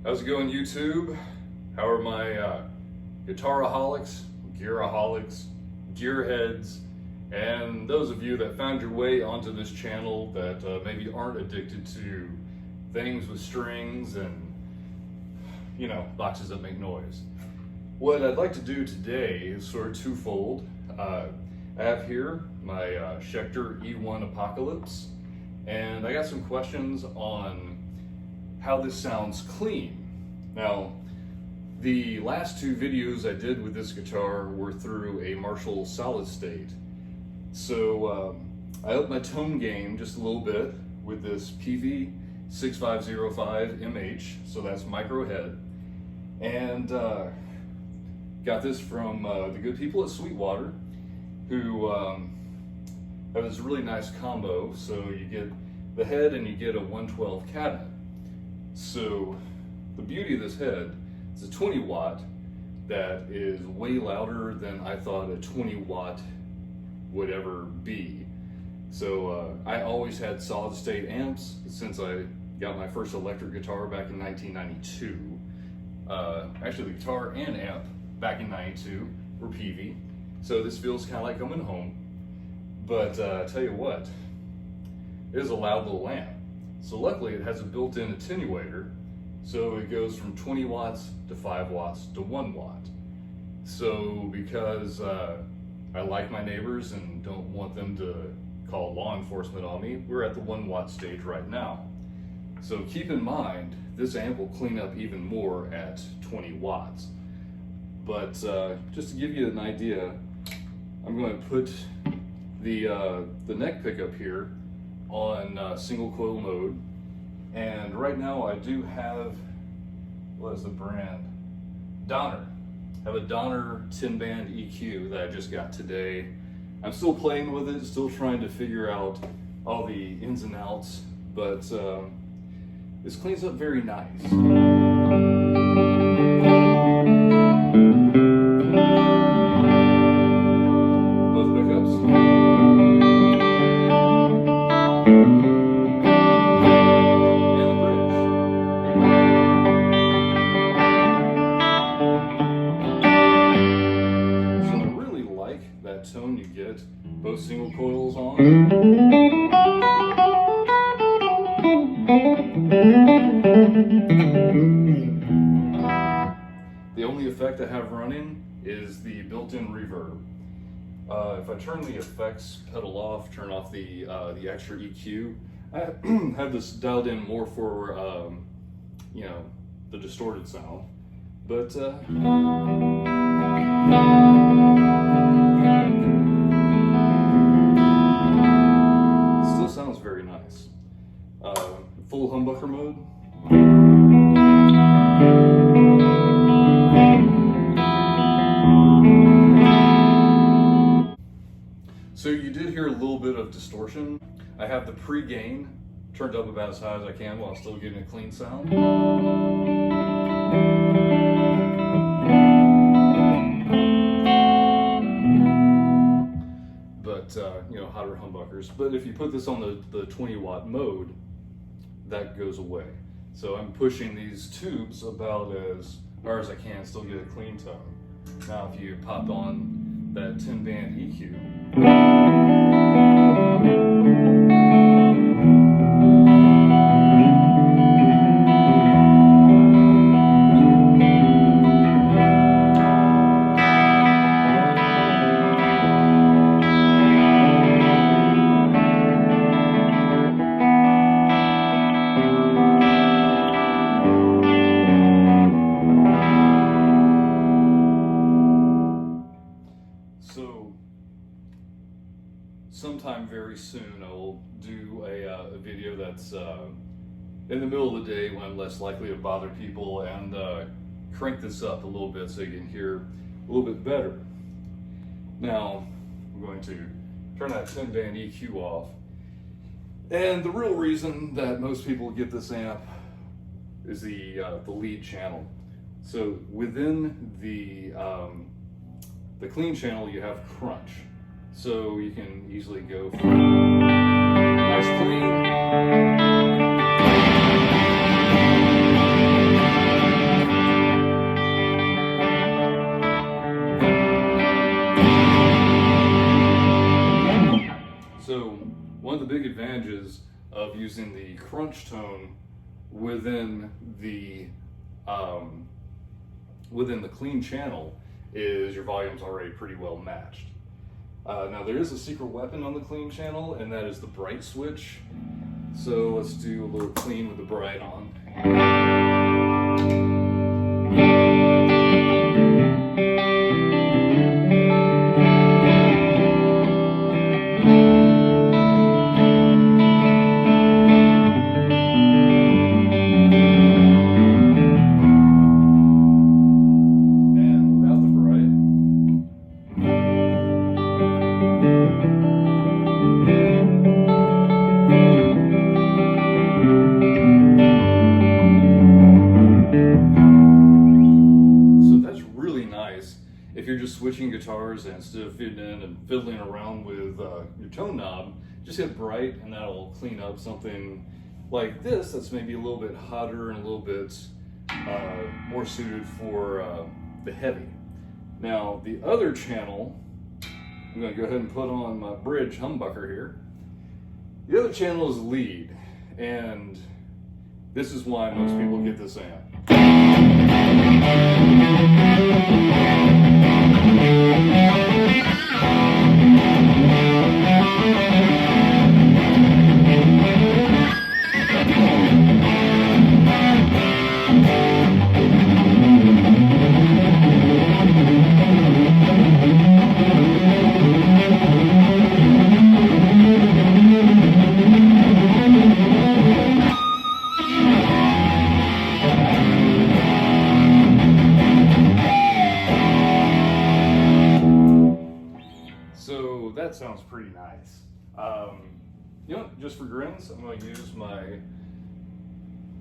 How's it going, YouTube? How are my guitaraholics, gearaholics, gearheads, and those of you that found your way onto this channel that maybe aren't addicted to things with strings and, you know, boxes that make noise? What I'd like to do today is sort of twofold. I have here my Schecter E1 Apocalypse, and I got some questions on how this sounds clean. Now, the last two videos I did with this guitar were through a Marshall solid state. So I upped my tone game just a little bit with this Peavey 6505 MH, so that's micro head. And got this from the good people at Sweetwater, who have this really nice combo. So you get the head and you get a 112 cabinet. So the beauty of this head is a 20 watt that is way louder than I thought a 20 watt would ever be. So I always had solid state amps since I got my first electric guitar back in 1992. Actually, the guitar and amp back in 92 were Peavey. So this feels kind of like coming home. But I tell you what, it is a loud little amp. So luckily it has a built-in attenuator, so it goes from 20 watts to 5 watts to 1 watt. So because I like my neighbors and don't want them to call law enforcement on me, we're at the 1 watt stage right now. So keep in mind, this amp will clean up even more at 20 watts. But just to give you an idea, I'm going to put the neck pickup here on single coil mode, and right now I do have, what is the brand? Donner. I have a Donner 10-band EQ that I just got today. I'm still playing with it, still trying to figure out all the ins and outs, but this cleans up very nice. Tone you get both single coils on. The only effect I have running is the built-in reverb. If I turn the effects pedal off, turn off the extra EQ, I have this dialed in more for you know, the distorted sound, but still sounds very nice. Full humbucker mode. So you did hear a little bit of distortion. I have the pre-gain turned up about as high as I can while still getting a clean sound. But you know, hotter humbuckers. But if you put this on the 20 watt mode, that goes away. So I'm pushing these tubes about as far as I can, still get a clean tone. Now if you pop on that 10-band EQ, sometime very soon I will do a video that's in the middle of the day when I'm less likely to bother people, and crank this up a little bit so you can hear a little bit better. Now I'm going to turn that 10-band EQ off, and the real reason that most people get this amp is the lead channel. So within the clean channel you have crunch. So you can easily go from nice clean using the crunch tone within the clean channel, is your volume's already pretty well matched. Now there is a secret weapon on the clean channel, and that is the bright switch. So let's do a little clean with the bright on. If you're just switching guitars, and instead of fiddling around with your tone knob, just hit bright, and that'll clean up something like this that's maybe a little bit hotter and a little bit more suited for the heavy. Now the other channel, I'm going to go ahead and put on my bridge humbucker here. The other channel is lead, and this is why most people get this amp. So that sounds pretty nice. You know, just for grins, I'm going to use my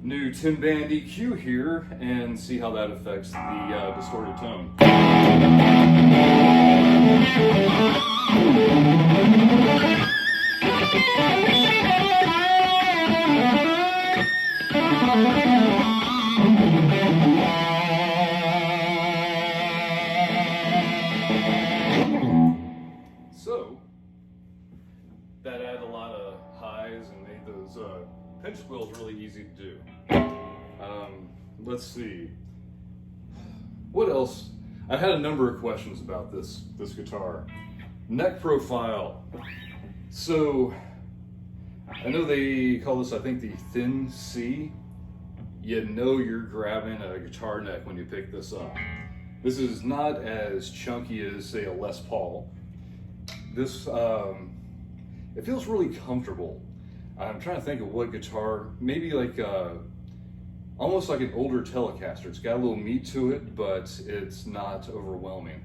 new 10-band EQ here and see how that affects the distorted tone. So, that added a lot of highs and made those pinch squeals really easy to do. Let's see. What else? I've had a number of questions about this guitar. Neck profile. So, I know they call this, I think, the thin C. You know you're grabbing a guitar neck when you pick this up. This is not as chunky as, say, a Les Paul. This, it feels really comfortable. I'm trying to think of what guitar, maybe like, almost like an older Telecaster. It's got a little meat to it, but it's not overwhelming.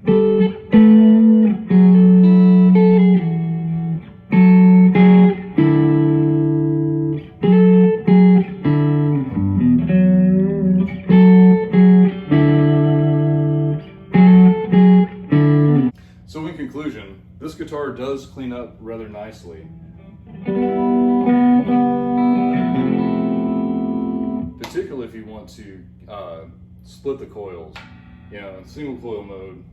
So in conclusion, this guitar does clean up rather nicely. Particularly if you want to split the coils. You know, in single coil mode,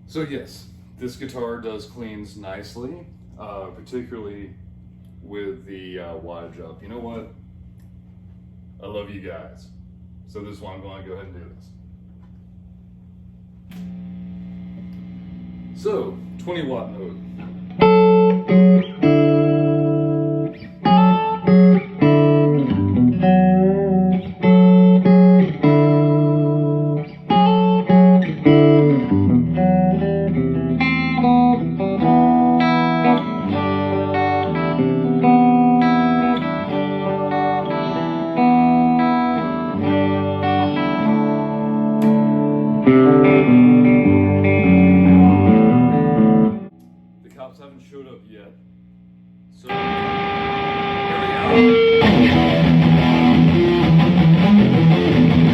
So yes, this guitar does cleans nicely, particularly with the wattage up. You know what? I love you guys. So this is why I'm going to go ahead and do this. So, 20 watt mode. The cops haven't showed up yet, so here we go.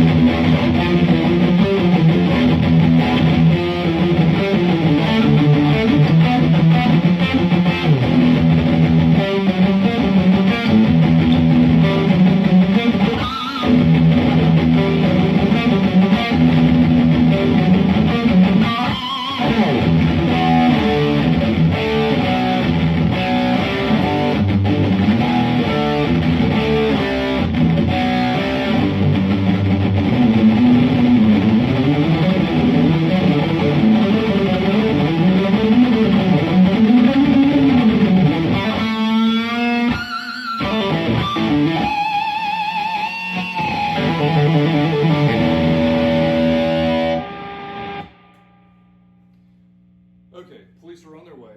Okay, police are on their way.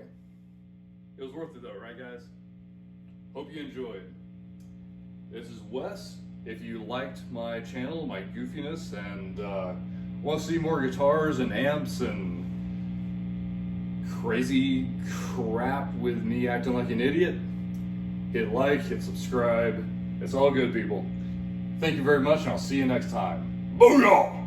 It was worth it though, right guys? Hope you enjoyed. This is Wes. If you liked my channel, my goofiness, and want to see more guitars and amps and crazy crap with me acting like an idiot, hit like, hit subscribe. It's all good, people. Thank you very much, and I'll see you next time. Booyah!